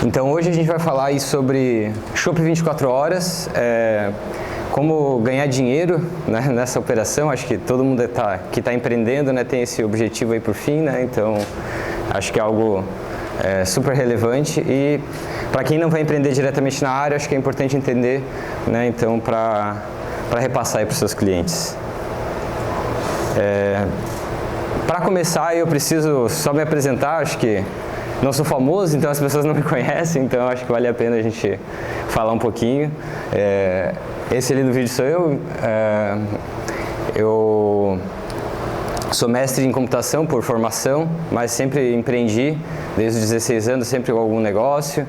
Então hoje a gente vai falar aí sobre Chopp 24 horas, como ganhar dinheiro, né, nessa operação. Acho que todo mundo que está empreendendo, né, tem esse objetivo aí por fim, né, então acho que é algo super relevante e para quem não vai empreender diretamente na área, acho que é importante entender, né, então para repassar aí para os seus clientes. Para começar, eu preciso só me apresentar, acho que não sou famoso, então as pessoas não me conhecem, então acho que vale a pena a gente falar um pouquinho. Esse ali do vídeo sou eu. Eu sou mestre em computação por formação, mas sempre empreendi, desde os 16 anos, sempre com algum negócio.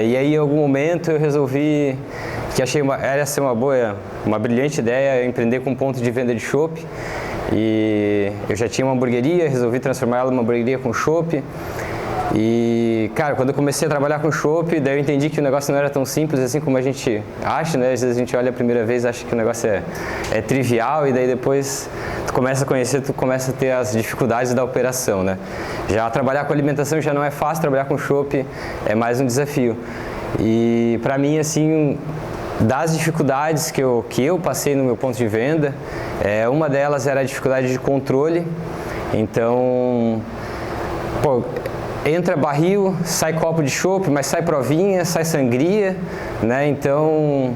E aí, em algum momento, eu resolvi que era ser uma brilhante ideia empreender com um ponto de venda de chopp. E eu já tinha uma hamburgueria, resolvi transformar ela numa hamburgueria com chopp. E, cara, quando eu comecei a trabalhar com chopp, daí eu entendi que o negócio não era tão simples assim como a gente acha, né? Às vezes a gente olha a primeira vez e acha que o negócio é trivial, e daí depois tu começa a conhecer, tu começa a ter as dificuldades da operação, né? Já trabalhar com alimentação já não é fácil, trabalhar com chopp é mais um desafio. E pra mim, assim, das dificuldades que eu passei no meu ponto de venda, uma delas era a dificuldade de controle. Então, entra barril, sai copo de chopp, mas sai provinha, sai sangria, né? Então,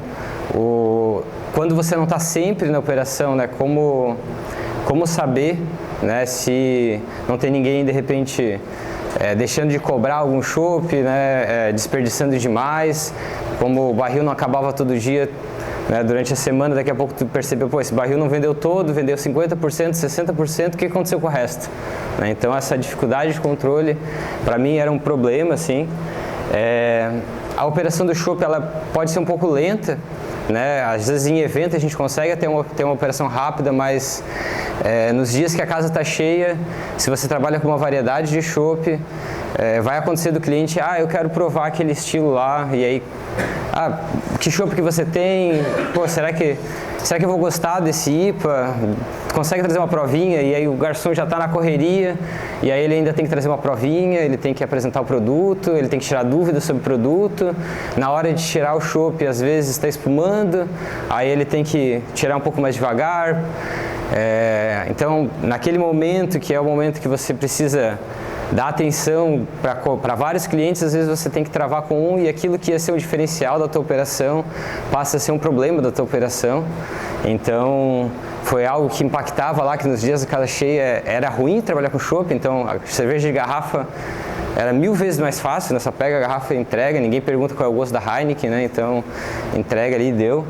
quando você não está sempre na operação, né? Como saber, né? Se não tem ninguém de repente deixando de cobrar algum chopp, né? Desperdiçando demais, como o barril não acabava todo dia, né? Durante a semana, daqui a pouco tu percebeu, esse barril não vendeu todo, vendeu 50%, 60%, o que aconteceu com o resto? Então essa dificuldade de controle para mim era um problema, assim. A operação do chopp, ela pode ser um pouco lenta, né? Às vezes em evento a gente consegue ter uma operação rápida, mas nos dias que a casa está cheia, se você trabalha com uma variedade de chopp, vai acontecer do cliente, eu quero provar aquele estilo lá, e aí, que chopp que você tem? Será que eu vou gostar desse IPA? Consegue trazer uma provinha? E aí o garçom já está na correria, e aí ele ainda tem que trazer uma provinha, ele tem que apresentar o produto, ele tem que tirar dúvidas sobre o produto. Na hora de tirar o chopp, às vezes está espumando, aí ele tem que tirar um pouco mais devagar. Então, naquele momento, que é o momento que você precisa dar atenção para vários clientes, às vezes você tem que travar com um, e aquilo que ia ser um diferencial da tua operação passa a ser um problema da tua operação. Então, foi algo que impactava lá, que nos dias da casa cheia era ruim trabalhar com chopp. Então a cerveja de garrafa era 1000 vezes mais fácil, né? Só pega a garrafa e entrega, ninguém pergunta qual é o gosto da Heineken, né? Então entrega ali e deu.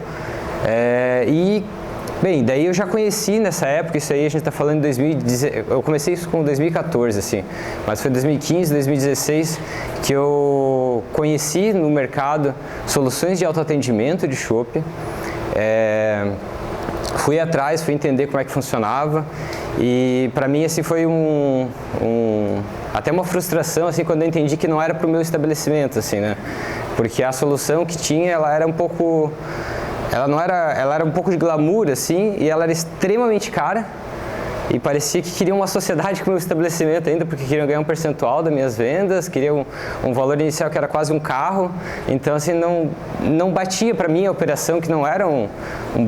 Bem, daí eu já conheci nessa época, isso aí a gente está falando em 2010, eu comecei isso com 2014, assim, mas foi 2015, 2016 que eu conheci no mercado soluções de autoatendimento de chopp. Fui atrás, fui entender como é que funcionava, e para mim assim foi até uma frustração, assim, quando eu entendi que não era para o meu estabelecimento, assim, né? Porque a solução que tinha, ela era um pouco de glamour, assim, e ela era extremamente cara, e parecia que queriam uma sociedade com o meu estabelecimento ainda, porque queriam ganhar um percentual das minhas vendas, queriam um valor inicial que era quase um carro. Então, assim, não batia para mim a operação, que não era um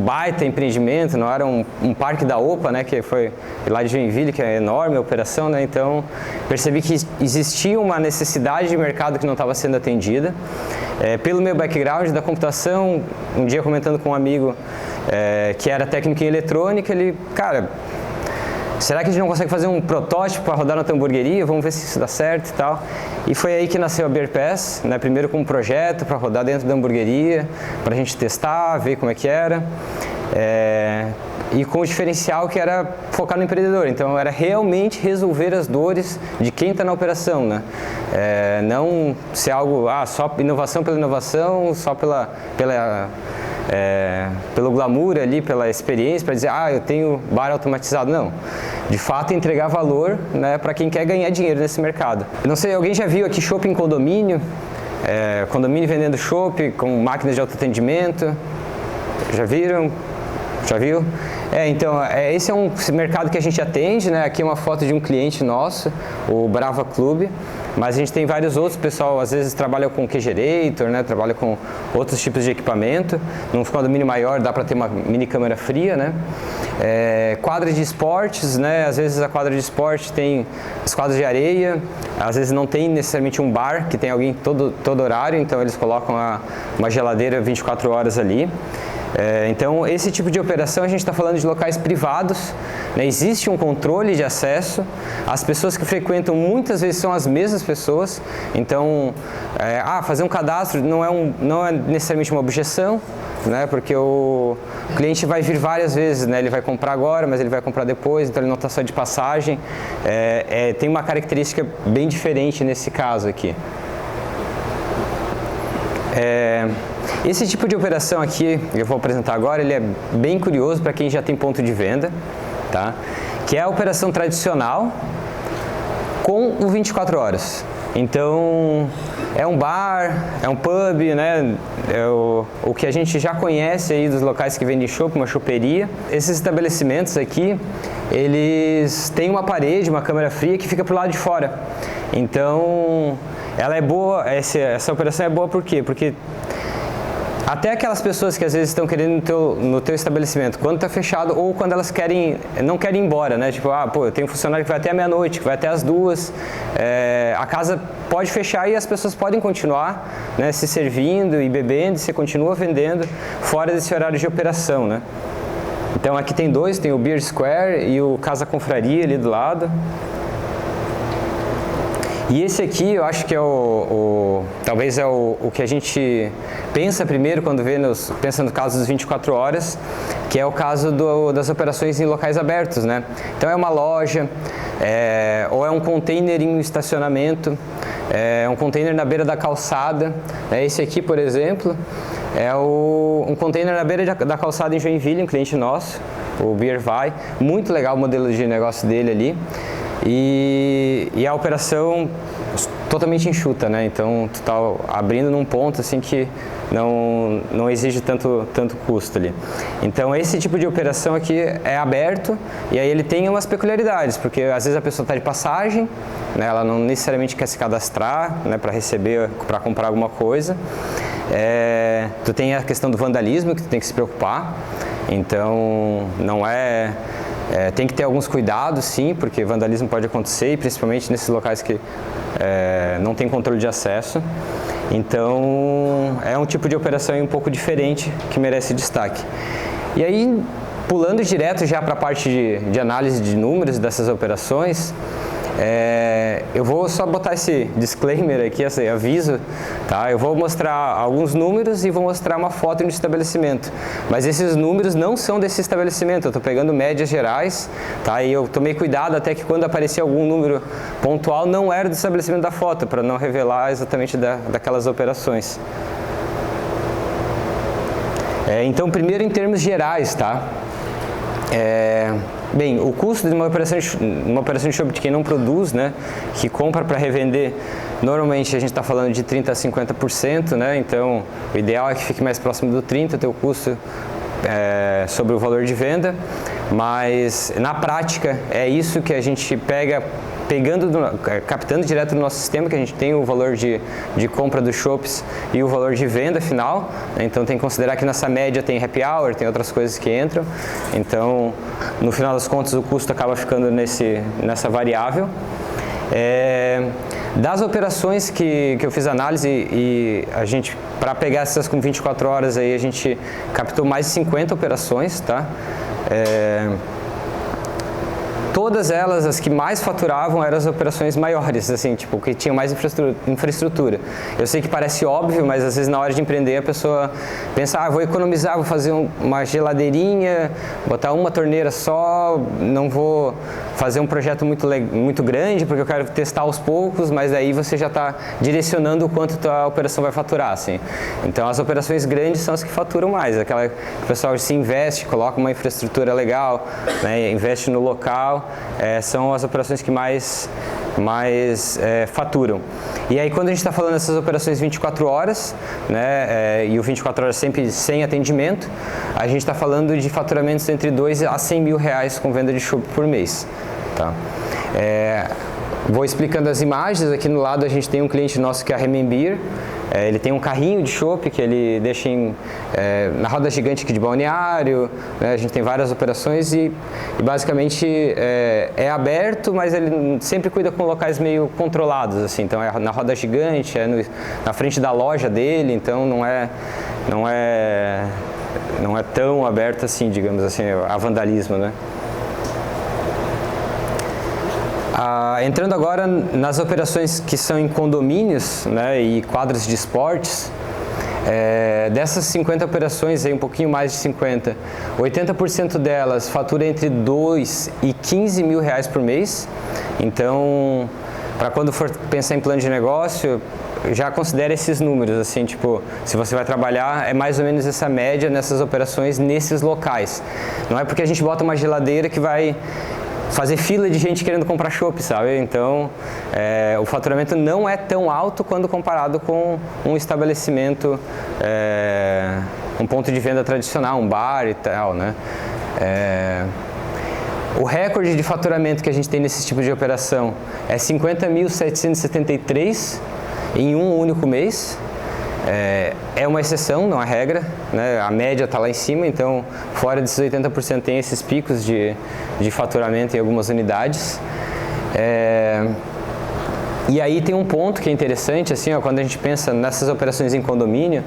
baita empreendimento, não era um parque da OPA, né, que foi lá de Joinville, que é enorme a operação, né? Então, percebi que existia uma necessidade de mercado que não estava sendo atendida. Pelo meu background da computação, um dia comentando com um amigo que era técnico em eletrônica, ele, cara, será que a gente não consegue fazer um protótipo para rodar na tua hamburgueria? Vamos ver se isso dá certo e tal. E foi aí que nasceu a Beer Pass, né? Primeiro com um projeto para rodar dentro da hamburgueria, para a gente testar, ver como é que era. E com o diferencial que era focar no empreendedor. Então era realmente resolver as dores de quem está na operação, né? Não ser algo, só inovação pela inovação, só pelo glamour ali, pela experiência, para dizer, eu tenho bar automatizado. Não. De fato, entregar valor, né, para quem quer ganhar dinheiro nesse mercado. Eu não sei, alguém já viu aqui chopp em condomínio? Condomínio vendendo chopp com máquinas de autoatendimento? Já viram? Já viu? Então, esse é um mercado que a gente atende, né? Aqui é uma foto de um cliente nosso, o Brava Club. mas a gente tem vários outros, o pessoal às vezes trabalha com Q-Gerator, né, trabalha com outros tipos de equipamento. Num condomínio maior dá para ter uma mini câmara fria, né? Quadra de esportes, né? Às vezes a quadra de esporte tem as quadras de areia, às vezes não tem necessariamente um bar, que tem alguém todo horário, então eles colocam uma geladeira 24 horas ali. Então, esse tipo de operação a gente está falando de locais privados, né? Existe um controle de acesso, as pessoas que frequentam muitas vezes são as mesmas pessoas, então, fazer um cadastro não é necessariamente uma objeção, né? Porque o cliente vai vir várias vezes, né? Ele vai comprar agora, mas ele vai comprar depois, então ele não está só de passagem, tem uma característica bem diferente nesse caso aqui. Esse tipo de operação aqui, que eu vou apresentar agora, ele é bem curioso para quem já tem ponto de venda, tá? Que é a operação tradicional com o 24 horas. Então, é um bar, é um pub, né? O que a gente já conhece aí dos locais que vendem chopp, uma choperia. Esses estabelecimentos aqui, eles têm uma parede, uma câmara fria que fica pro lado de fora. Então, ela é boa, essa operação é boa por quê? Porque até aquelas pessoas que às vezes estão querendo no teu estabelecimento, quando está fechado ou quando elas não querem ir embora, né? Tipo, eu tenho um funcionário que vai até a meia-noite, que vai até as 2, a casa pode fechar e as pessoas podem continuar, né, se servindo e bebendo, e você continua vendendo fora desse horário de operação, né? Então aqui tem dois, tem o Beer Square e o Casa Confraria ali do lado. E esse aqui eu acho que talvez é o que a gente pensa primeiro quando pensa no caso dos 24 horas, que é o caso das operações em locais abertos, né? Então é uma loja, ou é um container em um estacionamento, é um container na beira da calçada. Esse aqui, por exemplo, é um container na beira da calçada em Joinville, um cliente nosso, o Beer Vai. Muito legal o modelo de negócio dele ali. E a operação totalmente enxuta, né? Então tu tá abrindo num ponto assim que não exige tanto custo ali. Então esse tipo de operação aqui é aberto e aí ele tem umas peculiaridades, porque às vezes a pessoa está de passagem, né? Ela não necessariamente quer se cadastrar, né, para comprar alguma coisa. Tu tem a questão do vandalismo que tu tem que se preocupar, então tem que ter alguns cuidados, sim, porque vandalismo pode acontecer, e principalmente nesses locais que não tem controle de acesso. Então, é um tipo de operação um pouco diferente que merece destaque. E aí, pulando direto já para a parte de análise de números dessas operações, eu vou só botar esse disclaimer aqui, esse aviso, tá? Eu vou mostrar alguns números e vou mostrar uma foto do estabelecimento, mas esses números não são desse estabelecimento, eu estou pegando médias gerais, tá? E eu tomei cuidado até que quando aparecer algum número pontual não era do estabelecimento da foto, para não revelar exatamente daquelas operações. Então, primeiro em termos gerais, tá? Bem, o custo de uma operação de chopp de quem não produz, né, que compra para revender, normalmente a gente está falando de 30% a 50%, né, então o ideal é que fique mais próximo do 30%, o teu custo sobre o valor de venda, mas na prática é isso que a gente captando direto do nosso sistema, que a gente tem o valor de compra dos chopps e o valor de venda final, né? Então tem que considerar que nessa média tem happy hour, tem outras coisas que entram, então no final das contas o custo acaba ficando nessa variável. Das operações que eu fiz análise e a gente, para pegar essas com 24 horas aí, a gente captou mais de 50 operações, tá? Todas elas, as que mais faturavam, eram as operações maiores, assim, tipo, que tinham mais infraestrutura. Eu sei que parece óbvio, mas às vezes na hora de empreender a pessoa pensa, vou economizar, vou fazer uma geladeirinha, botar uma torneira só, não vou fazer um projeto muito grande, porque eu quero testar aos poucos, mas daí você já está direcionando o quanto a operação vai faturar, assim. Então as operações grandes são as que faturam mais, aquela que o pessoal se investe, coloca uma infraestrutura legal, né, investe no local, são as operações que mais faturam. E aí quando a gente está falando dessas operações 24 horas, né, e o 24 horas sempre sem atendimento, a gente está falando de faturamentos entre 2 a 100 mil reais com venda de chopp por mês. Tá? Vou explicando as imagens. Aqui no lado a gente tem um cliente nosso que é a Remembir. Ele tem um carrinho de chopp que ele deixa na roda gigante aqui de Balneário, né? A gente tem várias operações e basicamente é aberto, mas ele sempre cuida com locais meio controlados, assim. Então é na roda gigante, na frente da loja dele, então não é tão aberto assim, digamos assim, a vandalismo, né? Entrando agora nas operações que são em condomínios, né, e quadras de esportes, dessas 50 operações, aí um pouquinho mais de 50, 80% delas fatura entre 2 e 15 mil reais por mês. Então, para quando for pensar em plano de negócio, já considere esses números, assim, tipo, se você vai trabalhar, é mais ou menos essa média nessas operações, nesses locais. Não é porque a gente bota uma geladeira que vai fazer fila de gente querendo comprar chopp, sabe? Então, o faturamento não é tão alto quando comparado com um estabelecimento, um ponto de venda tradicional, um bar e tal, né? O recorde de faturamento que a gente tem nesse tipo de operação é 50.773 em um único mês. É uma exceção, não é regra, né? A média está lá em cima, então fora desses 80% tem esses picos de faturamento em algumas unidades. E aí tem um ponto que é interessante, assim, ó, quando a gente pensa nessas operações em condomínio,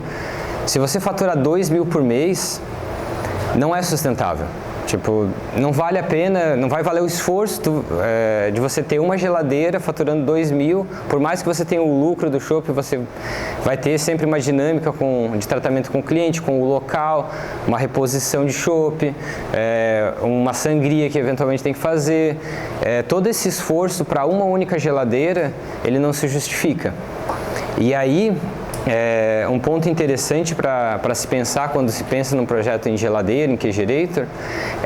se você faturar 2 mil por mês, não é sustentável. Tipo, não vale a pena, não vai valer o esforço de você ter uma geladeira faturando 2 mil, por mais que você tenha o lucro do chopp, você vai ter sempre uma dinâmica de tratamento com o cliente, com o local, uma reposição de chopp, uma sangria que eventualmente tem que fazer. Todo esse esforço para uma única geladeira, ele não se justifica. E aí, um ponto interessante para se pensar quando se pensa num projeto em geladeira, em Kegerator,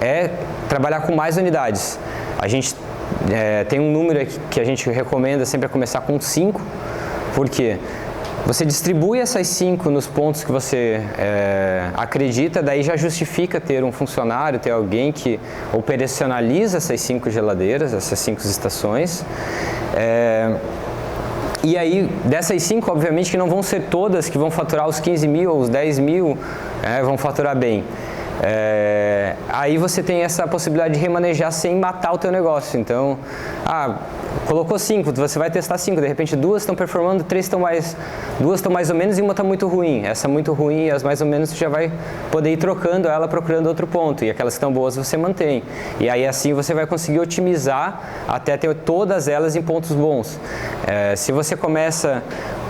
é trabalhar com mais unidades. A gente tem um número que a gente recomenda sempre começar com 5, porque você distribui essas 5 nos pontos que você acredita, daí já justifica ter um funcionário, ter alguém que operacionaliza essas 5 geladeiras, essas 5 estações. E aí, dessas 5, obviamente que não vão ser todas que vão faturar os 15 mil ou os 10 mil, vão faturar bem. Aí você tem essa possibilidade de remanejar sem matar o teu negócio. Então, colocou 5, você vai testar 5, de repente 2 estão performando, 2 estão mais ou menos e uma está muito ruim. Essa muito ruim e as mais ou menos você já vai poder ir trocando ela, procurando outro ponto. E aquelas que estão boas você mantém. E aí assim você vai conseguir otimizar até ter todas elas em pontos bons. Se você começa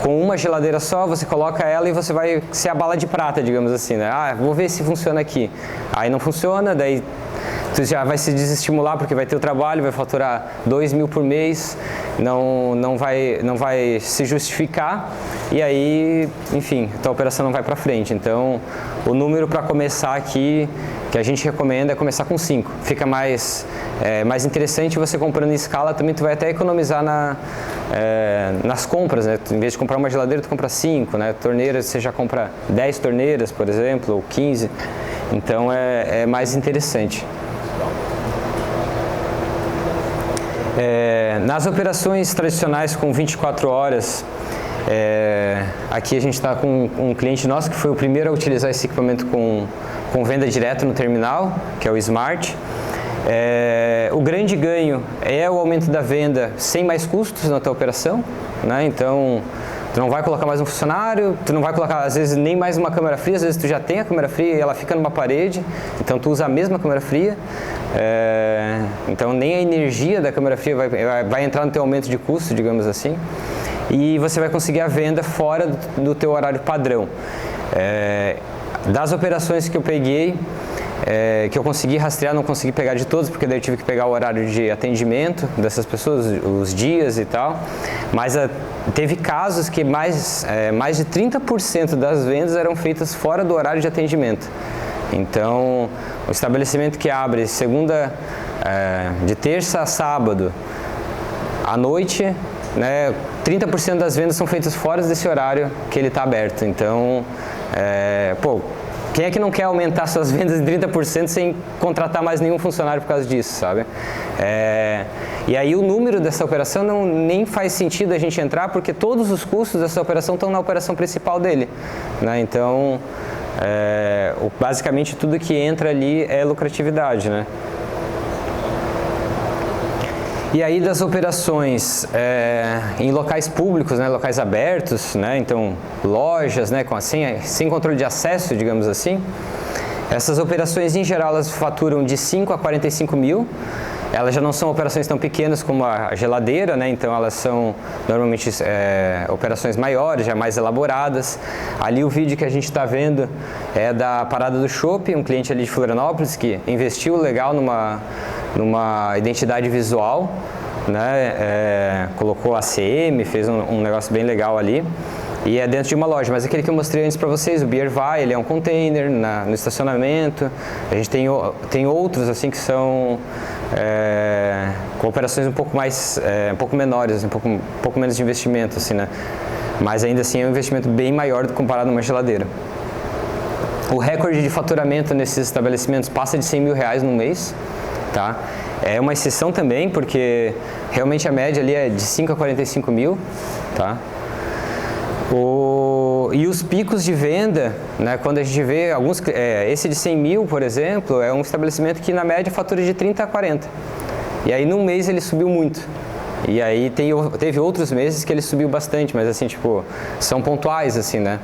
com uma geladeira só, você coloca ela e você vai ser a bala de prata, digamos assim, né? Vou ver se funciona aqui. Aí não funciona, daí tu já vai se desestimular porque vai ter o trabalho, vai faturar 2 mil por mês, não vai se justificar e aí, enfim, a tua operação não vai para frente. Então, o número para começar aqui que a gente recomenda é começar com 5. Fica mais interessante você comprando em escala, também tu vai até economizar nas compras, né? Em vez de comprar uma geladeira, tu compra 5, né? Torneiras, você já compra 10 torneiras, por exemplo, ou 15. Então, é mais interessante. Nas operações tradicionais com 24 horas, aqui a gente está com um cliente nosso que foi o primeiro a utilizar esse equipamento com venda direta no terminal, que é o Smart. O grande ganho é o aumento da venda sem mais custos na tua operação, né? Então, tu não vai colocar mais um funcionário, tu não vai colocar, às vezes, nem mais uma câmera fria, às vezes tu já tem a câmera fria e ela fica numa parede, então tu usa a mesma câmera fria, então nem a energia da câmera fria vai entrar no teu aumento de custo, digamos assim, e você vai conseguir a venda fora do teu horário padrão. Das operações que eu peguei, que eu consegui rastrear, não consegui pegar de todos, porque daí eu tive que pegar o horário de atendimento dessas pessoas, os dias e tal, mas teve casos que mais de 30% das vendas eram feitas fora do horário de atendimento. Então, o estabelecimento que abre de terça a sábado à noite, né, 30% das vendas são feitas fora desse horário que ele está aberto. Então, Quem é que não quer aumentar suas vendas em 30% sem contratar mais nenhum funcionário por causa disso, sabe? E aí o número dessa operação nem faz sentido a gente entrar, porque todos os custos dessa operação estão na operação principal dele, né? Então, basicamente tudo que entra ali é lucratividade, né? E aí das operações em locais públicos, né, locais abertos, né, então lojas, né, sem controle de acesso, digamos assim, essas operações em geral elas faturam de 5 a 45 mil. Elas já não são operações tão pequenas como a geladeira, né? Então elas são normalmente operações maiores, já mais elaboradas. Ali o vídeo que a gente está vendo é da Parada do Chopp, um cliente ali de Florianópolis que investiu legal numa identidade visual, né? Colocou ACM, fez um negócio bem legal ali. E é dentro de uma loja, mas aquele que eu mostrei antes para vocês, o Beer Vai, ele é um container no estacionamento. A gente tem outros assim que são com operações um pouco menores, assim, um pouco menos de investimento, assim, né? Mas ainda assim é um investimento bem maior comparado a uma geladeira. O recorde de faturamento nesses estabelecimentos passa de 100 mil reais no mês, tá? É uma exceção também, porque realmente a média ali é de 5 a 45 mil, tá? E os picos de venda, né, quando a gente vê alguns, esse de 100 mil, por exemplo, é um estabelecimento que na média fatura de 30 a 40. E aí num mês ele subiu muito. E aí teve outros meses que ele subiu bastante, mas assim, tipo, são pontuais, assim, né?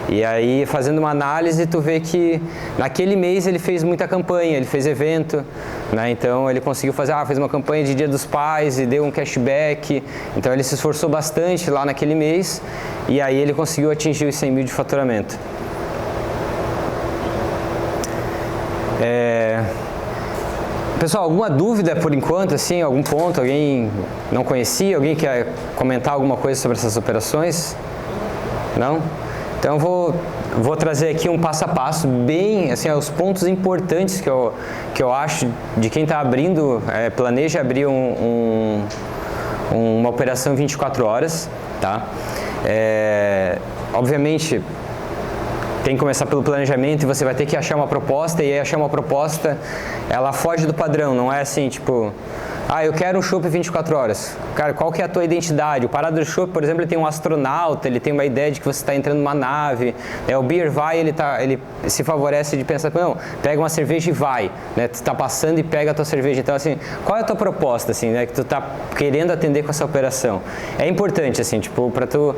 E aí, fazendo uma análise, tu vê que naquele mês ele fez muita campanha, ele fez evento, né? Então ele conseguiu fez uma campanha de Dia dos Pais e deu um cashback. Então ele se esforçou bastante lá naquele mês e aí ele conseguiu atingir os 100 mil de faturamento. Pessoal, alguma dúvida por enquanto, assim, algum ponto, alguém não conhecia, alguém quer comentar alguma coisa sobre essas operações? Não? Então eu vou trazer aqui um passo a passo, bem, assim, os pontos importantes que eu acho de quem está abrindo, planeja abrir uma operação 24 horas, tá? Obviamente, tem que começar pelo planejamento e você vai ter que achar uma proposta, e aí achar uma proposta, ela foge do padrão, não é assim, tipo, eu quero um chopp 24 horas. Cara, qual que é a tua identidade? O Parada do Chopp, por exemplo, ele tem um astronauta, ele tem uma ideia de que você está entrando numa nave. O Beer Vai, ele se favorece de pensar, não, pega uma cerveja e vai, né? Tu está passando e pega a tua cerveja. Então, assim, qual é a tua proposta, assim, né? Que tu está querendo atender com essa operação? É importante, assim, tipo, para tu...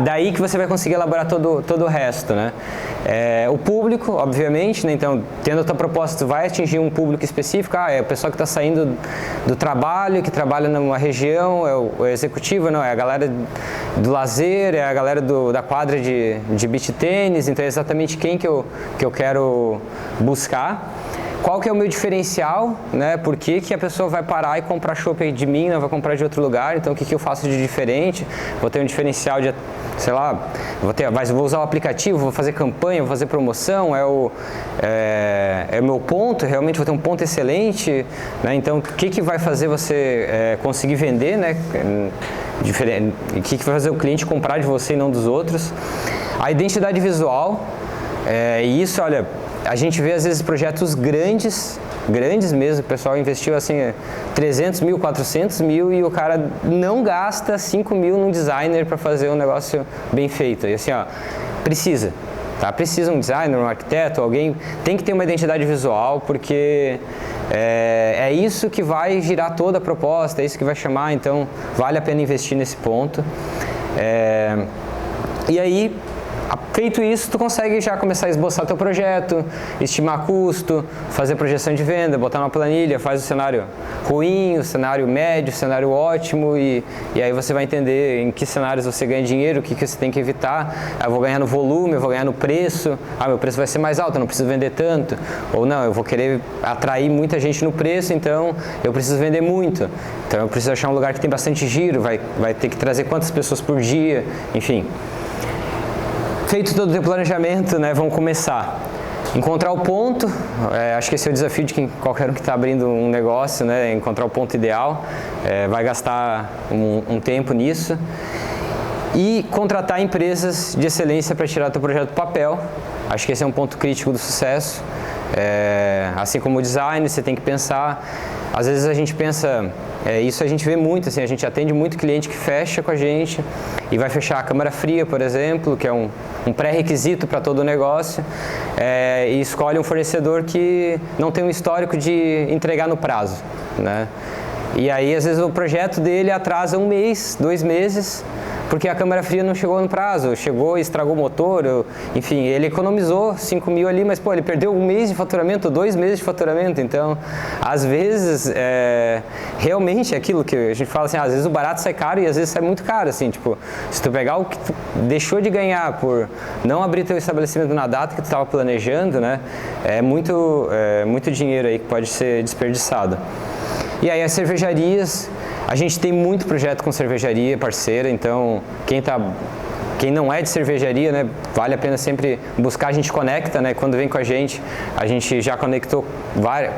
daí que você vai conseguir elaborar todo o resto, né? O público, obviamente, né? Então, tendo a tua proposta, tu vai atingir um público específico. É o pessoal que está saindo do trabalho, que trabalha numa região, é o executivo, não, é a galera do lazer, é a galera da quadra de beach tênis. Então é exatamente quem que eu quero buscar. Qual que é o meu diferencial, né? Por que a pessoa vai parar e comprar chopp de mim, não vai comprar de outro lugar? Então o que eu faço de diferente? Vou ter um diferencial de, sei lá, vou usar o aplicativo, vou fazer campanha, vou fazer promoção, é o meu ponto, realmente vou ter um ponto excelente, né? Então o que vai fazer você conseguir vender, né? Diferente, o que vai fazer o cliente comprar de você e não dos outros? A identidade visual, e isso, olha, a gente vê às vezes projetos grandes mesmo, o pessoal investiu assim 300 mil, 400 mil e o cara não gasta 5 mil num designer para fazer um negócio bem feito. E assim, precisa, tá? Precisa um designer, um arquiteto, alguém tem que ter uma identidade visual, porque é isso que vai girar toda a proposta, é isso que vai chamar, então vale a pena investir nesse ponto. E aí, feito isso, tu consegue já começar a esboçar teu projeto, estimar custo, fazer projeção de venda, botar numa planilha, faz o cenário ruim, o cenário médio, o cenário ótimo e aí você vai entender em que cenários você ganha dinheiro, o que você tem que evitar. Eu vou ganhar no volume, eu vou ganhar no preço, meu preço vai ser mais alto, eu não preciso vender tanto. Ou não, eu vou querer atrair muita gente no preço, então eu preciso vender muito. Então eu preciso achar um lugar que tem bastante giro, vai ter que trazer quantas pessoas por dia, enfim. Feito todo o teu planejamento, né, vamos começar. Encontrar o ponto, acho que esse é o desafio de qualquer um que está abrindo um negócio, né, encontrar o ponto ideal, vai gastar um tempo nisso. E contratar empresas de excelência para tirar o teu projeto do papel. Acho que esse é um ponto crítico do sucesso. Assim como o design, você tem que pensar. Às vezes a gente pensa, isso a gente vê muito, assim, a gente atende muito cliente que fecha com a gente e vai fechar a câmara fria, por exemplo, que é um pré-requisito para todo o negócio, e escolhe um fornecedor que não tem um histórico de entregar no prazo, né? E aí, às vezes, o projeto dele atrasa 1 mês, 2 meses, porque a câmara fria não chegou no prazo, chegou e estragou o motor, enfim, ele economizou 5 mil ali, mas pô, ele perdeu 1 mês de faturamento, 2 meses de faturamento, então, às vezes, realmente é aquilo que a gente fala assim, às vezes o barato sai caro e às vezes sai muito caro, assim, tipo, se tu pegar o que tu deixou de ganhar por não abrir teu estabelecimento na data que tu estava planejando, né, é muito dinheiro aí que pode ser desperdiçado. E aí as cervejarias, a gente tem muito projeto com cervejaria parceira, então quem não é de cervejaria, né, vale a pena sempre buscar, a gente conecta, né, quando vem com a gente já conectou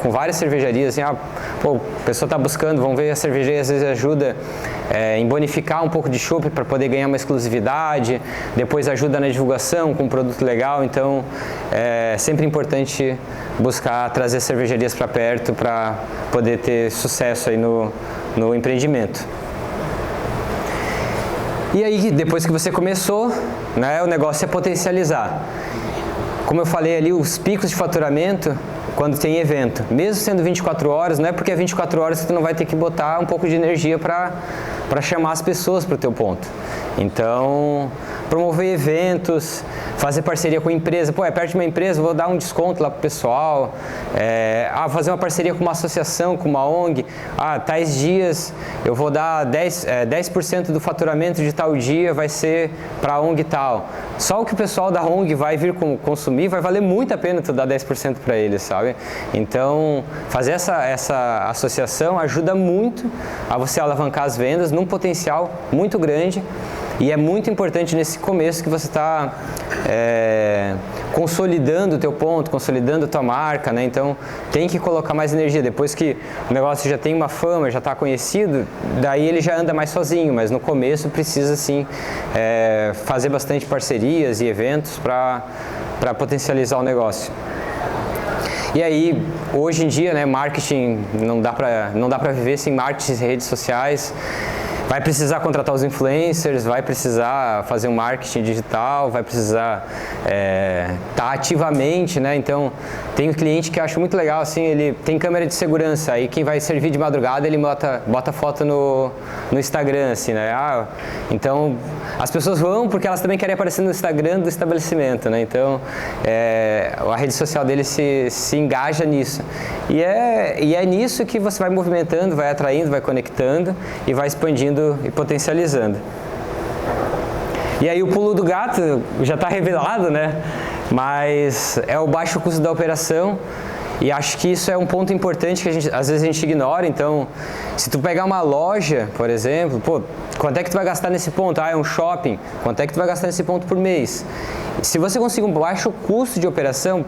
com várias cervejarias, assim, pô, a pessoa está buscando, vamos ver, a cervejaria às vezes ajuda em bonificar um pouco de chopp para poder ganhar uma exclusividade, depois ajuda na divulgação com um produto legal, então é sempre importante buscar trazer cervejarias para perto para poder ter sucesso aí no empreendimento. E aí, depois que você começou, né, o negócio é potencializar. Como eu falei ali, os picos de faturamento, quando tem evento, mesmo sendo 24 horas, não é porque é 24 horas que tu não vai ter que botar um pouco de energia para chamar as pessoas para o teu ponto. Então, promover eventos, fazer parceria com empresa, pô, é perto de uma empresa, vou dar um desconto lá pro pessoal, fazer uma parceria com uma associação, com uma ONG, tais dias eu vou dar 10% do faturamento de tal dia vai ser para a ONG tal. Só o que o pessoal da ONG vai vir consumir, vai valer muito a pena tu dar 10% para eles, sabe? Então, fazer essa associação ajuda muito a você alavancar as vendas num potencial muito grande. E é muito importante nesse começo que você está consolidando o teu ponto, consolidando a tua marca, né? Então tem que colocar mais energia. Depois que o negócio já tem uma fama, já está conhecido, daí ele já anda mais sozinho, mas no começo precisa sim fazer bastante parcerias e eventos para potencializar o negócio. E aí, hoje em dia, né, marketing não dá para viver sem marketing em redes sociais. Vai precisar contratar os influencers, vai precisar fazer um marketing digital, vai precisar estar ativamente, né? Então, tem um cliente que eu acho muito legal, assim, ele tem câmera de segurança, aí quem vai servir de madrugada, ele bota foto no Instagram, assim, né? Então, as pessoas vão porque elas também querem aparecer no Instagram do estabelecimento, né? Então, a rede social dele se engaja nisso. E é nisso que você vai movimentando, vai atraindo, vai conectando e vai expandindo e potencializando. E aí o pulo do gato já está revelado, né? Mas é o baixo custo da operação. E acho que isso é um ponto importante que às vezes a gente ignora. Então, se tu pegar uma loja, por exemplo, pô, quanto é que tu vai gastar nesse ponto? É um shopping. Quanto é que tu vai gastar nesse ponto por mês? Se você conseguir um baixo custo de operação,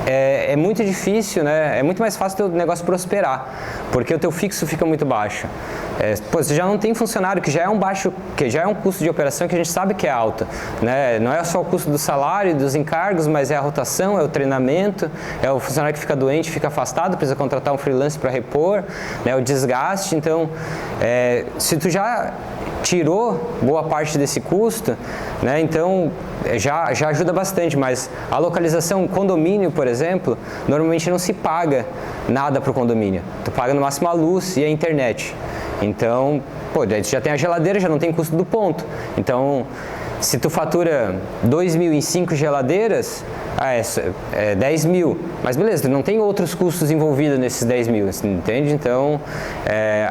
é muito difícil, né? É muito mais fácil o teu negócio prosperar, porque o teu fixo fica muito baixo. Você já não tem funcionário, que já é um custo de operação que a gente sabe que é alto, né? Não é só o custo do salário e dos encargos, mas é a rotação, é o treinamento, é o funcionário que fica doente, fica afastado, precisa contratar um freelance para repor, né? O desgaste. Então, se tu já tirou boa parte desse custo, né? Então já ajuda bastante, mas a localização, condomínio, por exemplo, normalmente não se paga nada para o condomínio. Tu paga no máximo a luz e a internet. Então, pô, já tem a geladeira, já não tem custo do ponto. Então, se tu fatura 2 mil em 5 geladeiras, é 10 mil. Mas beleza, tu não tem outros custos envolvidos nesses 10 mil, entende? Então,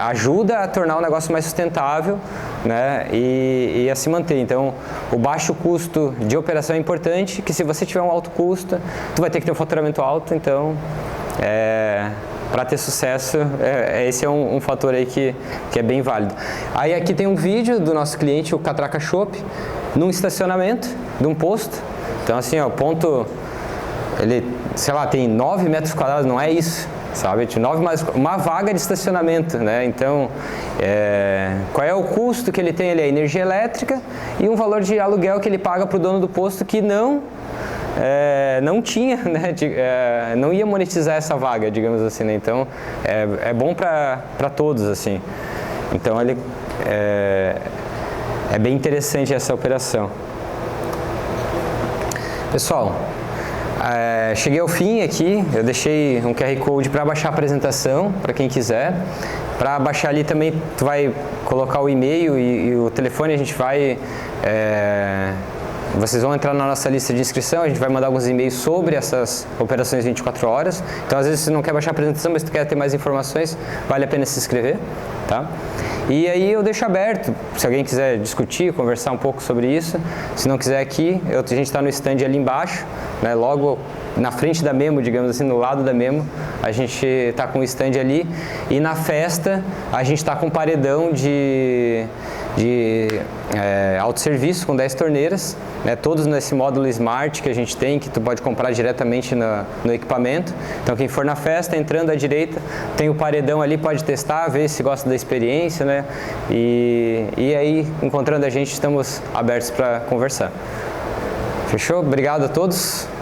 ajuda a tornar o negócio mais sustentável, né? E a se manter. Então, o baixo custo de operação é importante, que se você tiver um alto custo, tu vai ter que ter um faturamento alto. Então, para ter sucesso, esse é um fator aí que é bem válido. Aí aqui tem um vídeo do nosso cliente, o Catraca Chopp, num estacionamento de um posto. Então assim, o ponto, ele, sei lá, tem 9 metros quadrados, não é isso, sabe? 9 mais uma vaga de estacionamento, né? Então, qual é o custo que ele tem ali, a energia elétrica, e um valor de aluguel que ele paga para o dono do posto que não tinha, né, não ia monetizar essa vaga, digamos assim, né? Então é bom para todos, assim. Então é bem interessante essa operação. Pessoal, cheguei ao fim aqui, eu deixei um QR Code para baixar a apresentação, para quem quiser. Para baixar ali também, tu vai colocar o e-mail e o telefone, a gente vai... vocês vão entrar na nossa lista de inscrição, a gente vai mandar alguns e-mails sobre essas operações 24 horas. Então, às vezes, você não quer baixar a apresentação, mas tu quer ter mais informações, vale a pena se inscrever, tá? E aí eu deixo aberto, se alguém quiser discutir, conversar um pouco sobre isso. Se não quiser aqui, a gente está no stand ali embaixo, né, logo na frente da Memo, digamos assim, no lado da Memo, a gente está com o stand ali. E na festa, a gente está com um paredão de autosserviço com 10 torneiras, né, todos nesse módulo Smart que a gente tem, que tu pode comprar diretamente no equipamento. Então, quem for na festa, entrando à direita, tem o paredão ali, pode testar, ver se gosta da experiência, né? E aí, encontrando a gente, estamos abertos para conversar. Fechou? Obrigado a todos.